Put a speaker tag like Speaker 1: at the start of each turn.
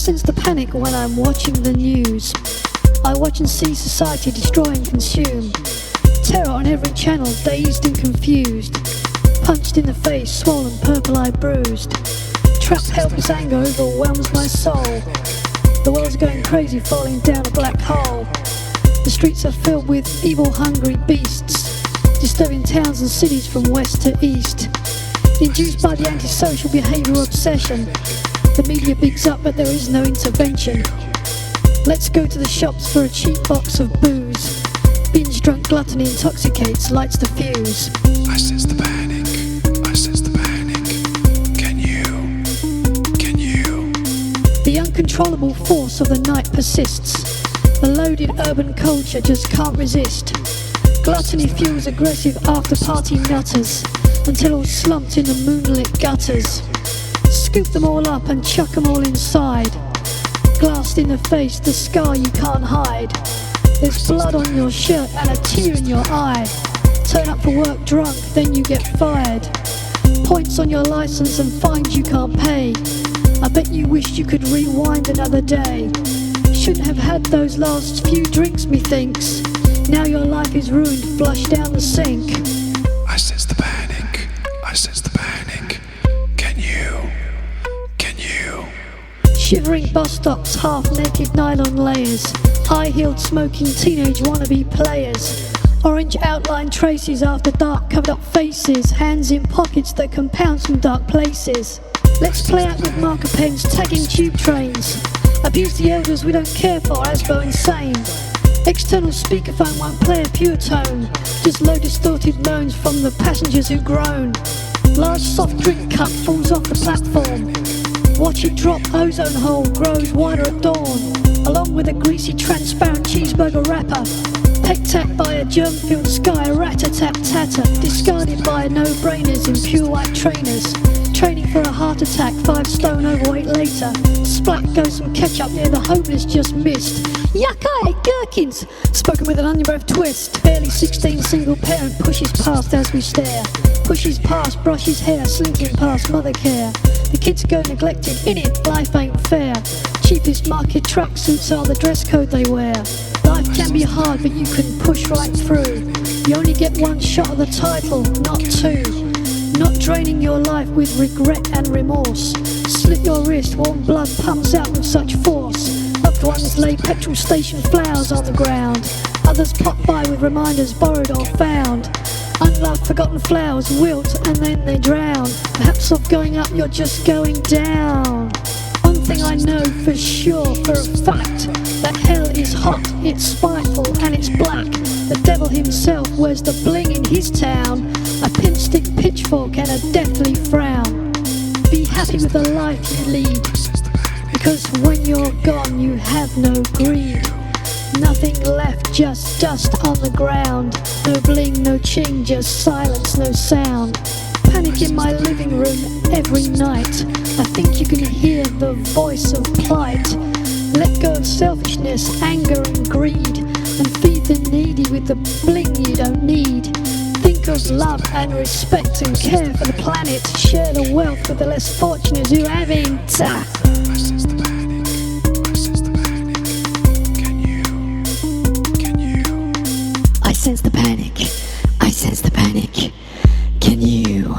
Speaker 1: sense the panic when I'm watching the news. I watch and see society destroy and consume. Terror on every channel, dazed and confused. Punched in the face, swollen, purple-eyed, bruised. Trapped, helpless anger overwhelms my soul. The world's going crazy, falling down a black hole. The streets are filled with evil, hungry beasts, disturbing towns and cities from west to east. Induced by the antisocial behavioural obsession, the media bigs up but there is no intervention. Let's go to the shops for a cheap box of booze. Binge-drunk gluttony intoxicates, lights the fuse.
Speaker 2: I sense the panic, I sense the panic. Can you?
Speaker 1: The uncontrollable force of the night persists. The loaded urban culture just can't resist. Gluttony fuels aggressive after-party nutters until all slumped in the moonlit gutters. Scoop them all up and chuck them all inside. Glassed in the face, the scar you can't hide. There's blood on your shirt and a tear in your eye. Turn up for work drunk, then you get fired. Points on your license and fines you can't pay. I bet you wished you could rewind another day. Shouldn't have had those last few drinks, methinks. Now your life is ruined, flushed down the sink.
Speaker 2: I sense the panic, I sense the panic. Can you?
Speaker 1: Shivering bus stops, half-naked nylon layers. High-heeled smoking teenage wannabe players. Orange outline traces after dark covered up faces. Hands in pockets that can pounce from dark places. Let's play out with marker pens, tagging tube trains. Abuse the elders we don't care for as go insane. External speakerphone won't play a pure tone. Just low distorted moans from the passengers who groan. Large soft drink cup falls off the platform. Watch it drop, ozone hole grows wider at dawn. Along with a greasy transparent cheeseburger wrapper. Peck-tack by a germ-filled sky, rat-a-tat-tatter. Discarded by no-brainers in pure white trainers. Training for a heart attack, 5 stone overweight later. Splat goes some ketchup near the homeless just missed. Yuck, I ate gherkins! Spoken with an onion breath twist. Barely 16 single parent pushes past as we stare. Pushes past, brushes hair, slinking past mother care. The kids go neglected, in it, life ain't fair. Cheapest market tracksuits are the dress code they wear. Life can be hard, but you can push right through. You only get one shot at the title, not two. Not draining your life with regret and remorse. Slit your wrist, warm blood pumps out with such force. Loved ones lay petrol station flowers on the ground. Others pop by with reminders borrowed or found. Unloved, forgotten flowers wilt and then they drown. Perhaps of going up, you're just going down. One thing I know for sure, for a fact, that hell is hot, it's spiteful and it's black. The devil himself wears the bling in his town. A pimp stick pitchfork and a deathly frown. Be happy with the life you lead, because when you're gone you have no greed. Nothing left, just dust on the ground. No bling, no ching, just silence, no sound. Panic in my living room every night. I think you can hear the voice of plight. Let go of selfishness, anger and greed, and feed the needy with the bling you don't need. Think of love and respect and care for the planet. Share the wealth with the less fortunate who haven't.
Speaker 2: I sense the panic, I sense the panic. Can you?
Speaker 1: I sense the panic, I sense the panic. Can you?